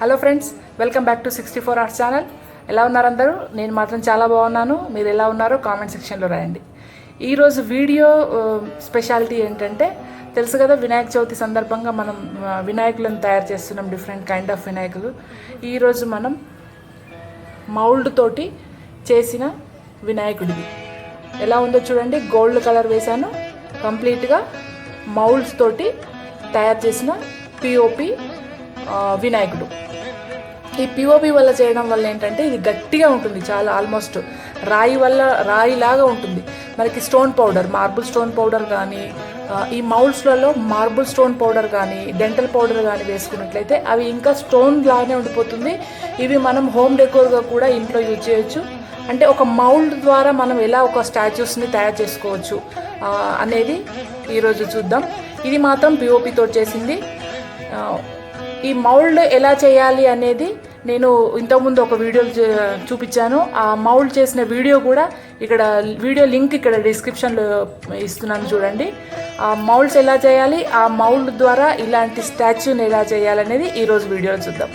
Hello friends, welcome back to 6T4 Arts channel. ఎలా ఉన్నారు అందరూ? నేను మాత్రం చాలా బాగున్నాను. మీరు ఎలా ఉన్నారో కామెంట్ సెక్షన్లో రాయండి. ఈరోజు వీడియో స్పెషాలిటీ ఏంటంటే, తెలుసు కదా, వినాయక చవితి సందర్భంగా మనం వినాయకులను తయారు చేస్తున్నాం, డిఫరెంట్ కైండ్ ఆఫ్ వినాయకులు. ఈరోజు మనం మౌల్డ్ తోటి చేసిన వినాయకుడిది ఎలా ఉందో చూడండి. గోల్డ్ కలర్ వేసాను. కంప్లీట్గా మౌల్డ్స్ తోటి తయారు చేసిన పిఓపి వినాయకుడు. ఈ పిఓపి వల్ల చేయడం వల్ల ఏంటంటే ఇది గట్టిగా ఉంటుంది, చాలా ఆల్మోస్ట్ రాయిలాగా ఉంటుంది. మనకి stone powder, marble stone powder కానీ, ఈ మౌల్డ్స్లలో మార్బుల్ స్టోన్ పౌడర్ కానీ, డెంటల్ పౌడర్ కానీ వేసుకున్నట్లయితే అవి ఇంకా స్టోన్ లాగానే ఉండిపోతుంది. ఇవి మనం హోమ్ డెకోర్గా కూడా ఇంట్లో యూజ్ చేయొచ్చు. అంటే ఒక మౌల్డ్ ద్వారా మనం ఎలా ఒక స్టాచ్యూస్ని తయారు చేసుకోవచ్చు అనేది ఈరోజు చూద్దాం. ఇది మాత్రం పిఓపితో చేసింది. ఈ మౌల్డ్ ఎలా చేయాలి అనేది నేను ఇంతకుముందు ఒక వీడియో చూపించాను. ఆ మౌల్డ్ చేసిన వీడియో కూడా ఇక్కడ వీడియో లింక్ ఇక్కడ డిస్క్రిప్షన్లో ఇస్తున్నాను, చూడండి. ఆ మౌల్డ్స్ ఎలా చేయాలి, ఆ మౌల్డ్ ద్వారా ఇలాంటి స్టాచ్యూని ఎలా చేయాలనేది ఈరోజు వీడియోలో చూద్దాం.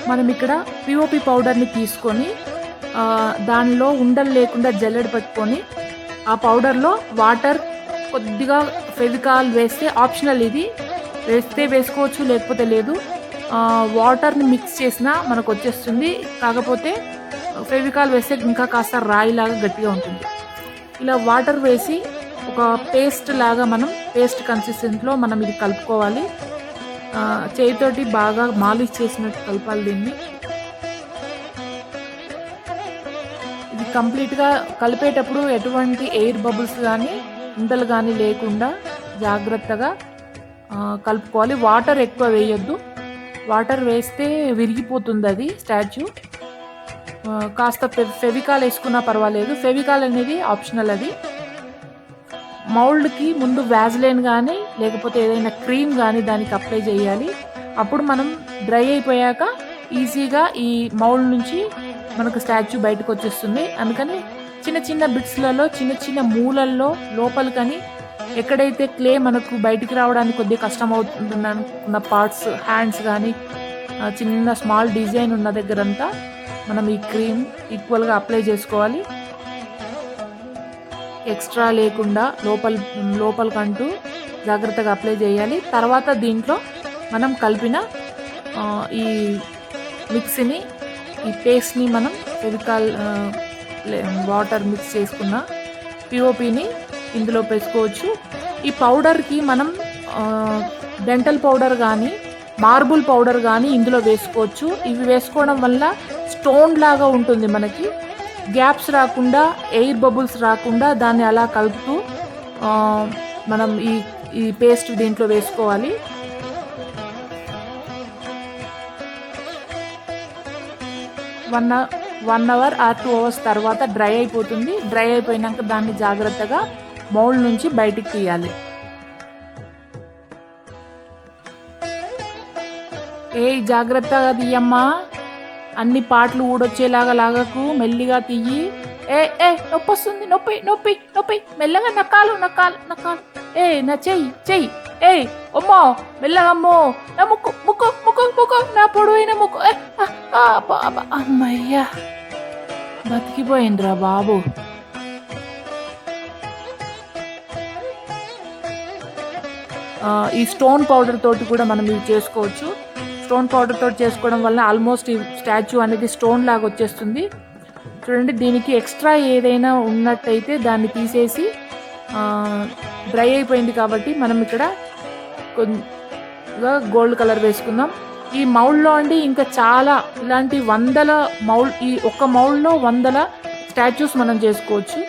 మనం ఇక్కడ పిఓపి పౌడర్ని తీసుకొని దానిలో ఉండలు లేకుండా జల్లెడ పెట్టుకొని ఆ పౌడర్లో వాటర్, కొద్దిగా ఫెవికాల్ వేస్తే ఆప్షనల్, ఇది వేస్తే వేసుకోవచ్చు లేకపోతే లేదు. వాటర్ని మిక్స్ చేసినా మనకు వచ్చేస్తుంది. కాకపోతే ఫెవికాల్ వేస్తే ఇంకా కాస్త రాయిలాగా గట్టిగా ఉంటుంది. ఇలా వాటర్ వేసి ఒక పేస్ట్ లాగా, మనం పేస్ట్ కన్సిస్టెన్సీలో మనం ఇది కలుపుకోవాలి. చేతితోటి బాగా మాలిష్ చేసినట్టు కలపాలి దీన్ని. ఇది కంప్లీట్గా కలిపేటప్పుడు ఎటువంటి ఎయిర్ బబుల్స్ కానీ ఉండలు కానీ లేకుండా జాగ్రత్తగా కలుపుకోవాలి. వాటర్ ఎక్కువ వేయొద్దు. వాటర్ వేస్తే విరిగిపోతుంది అది స్టాచ్యూ. కాస్త ఫెవికాల్ వేసుకున్నా పర్వాలేదు. ఫెవికాల్ అనేది ఆప్షనల్. అది మౌల్డ్కి ముందు వ్యాజ్లైన్ కానీ లేకపోతే ఏదైనా క్రీమ్ కానీ దానికి అప్లై చేయాలి. అప్పుడు మనం డ్రై అయిపోయాక ఈజీగా ఈ మౌల్డ్ నుంచి మనకు స్టాచ్యూ బయటకు వచ్చేస్తుంది. అందుకని చిన్న చిన్న బిట్స్లలో, చిన్న చిన్న మూలల్లో లోపలికని ఎక్కడైతే క్లే మనకు బయటికి రావడానికి కొద్దిగా కష్టం అవుతుందనుకున్న పార్ట్స్, హ్యాండ్స్ కానీ, చిన్న స్మాల్ డిజైన్ ఉన్న దగ్గరంతా మనం ఈ క్రీమ్ ఈక్వల్గా అప్లై చేసుకోవాలి. ఎక్స్ట్రా లేకుండా లోపలికంటూ జాగ్రత్తగా అప్లై చేయాలి. తర్వాత దీంట్లో మనం కలిపిన ఈ మిక్సీని, ఈ పేస్ట్ని మనం ఫెవికాల్ వాటర్ మిక్స్ చేసుకున్న పిఓపిని ఇందులో వేసుకోవచ్చు. ఈ పౌడర్కి మనం డెంటల్ పౌడర్ కానీ, మార్బుల్ పౌడర్ కానీ ఇందులో వేసుకోవచ్చు. ఇవి వేసుకోవడం వల్ల స్టోన్ లాగా ఉంటుంది. మనకి గ్యాప్స్ రాకుండా, ఎయిర్ బబుల్స్ రాకుండా దాన్ని అలా కలుపుతూ మనం ఈ పేస్ట్ దీంట్లో వేసుకోవాలి. వన్ అవర్ ఆర్ 2 అవర్స్ తర్వాత డ్రై అయిపోతుంది. డ్రై అయిపోయినాక దాన్ని జాగ్రత్తగా మౌల్డ్ నుంచి బయటికి తీయాలి. జాగ్రత్తగా తీయమ్మా, అన్ని పాటలు ఊడొచ్చేలాగా లాగకు, మెల్లిగా తీయి. నొప్పి వస్తుంది, నొప్పి నొప్పి నొప్పి, మెల్లగా నక్కాలు నక్కాలు నక్కాలు. నా చెయ్యి అమ్మో, మెల్లగా, అమ్మో నా ముక్కు ముక్కు ముక్కు ముక్కు, నా పొడవైన ముక్కు. అమ్మయ్యా, బతికిపోయిందిరా బాబు. ఈ స్టోన్ పౌడర్ తోటి కూడా మనం ఇది చేసుకోవచ్చు. స్టోన్ పౌడర్ తోటి చేసుకోవడం వల్ల ఆల్మోస్ట్ ఈ స్టాచ్యూ అనేది స్టోన్ లాగా వచ్చేస్తుంది. చూడండి, దీనికి ఎక్స్ట్రా ఏదైనా ఉన్నట్టయితే దాన్ని తీసేసి, డ్రై అయిపోయింది కాబట్టి మనం ఇక్కడ కొద్దిగా గోల్డ్ కలర్ వేసుకుందాం. ఈ మౌల్డ్లో అండి ఇంకా చాలా ఇలాంటి వందల ఈ ఒక్క మౌల్డ్లో 100 స్టాచ్యూస్ మనం చేసుకోవచ్చు.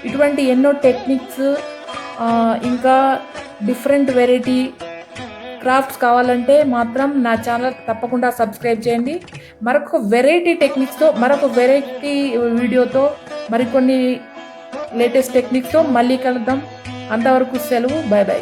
ఇటువంటి ఎన్నో టెక్నిక్స్, ఇంకా డిఫరెంట్ వెరైటీ క్రాఫ్ట్స్ కావాలంటే మాత్రం నా ఛానల్ తప్పకుండా సబ్స్క్రైబ్ చేయండి. మరొక వెరైటీ టెక్నిక్స్తో, మరొక వెరైటీ వీడియోతో, మరికొన్ని లేటెస్ట్ టెక్నిక్స్తో మళ్ళీ కలుద్దాం. అంతవరకు సెలవు. By by.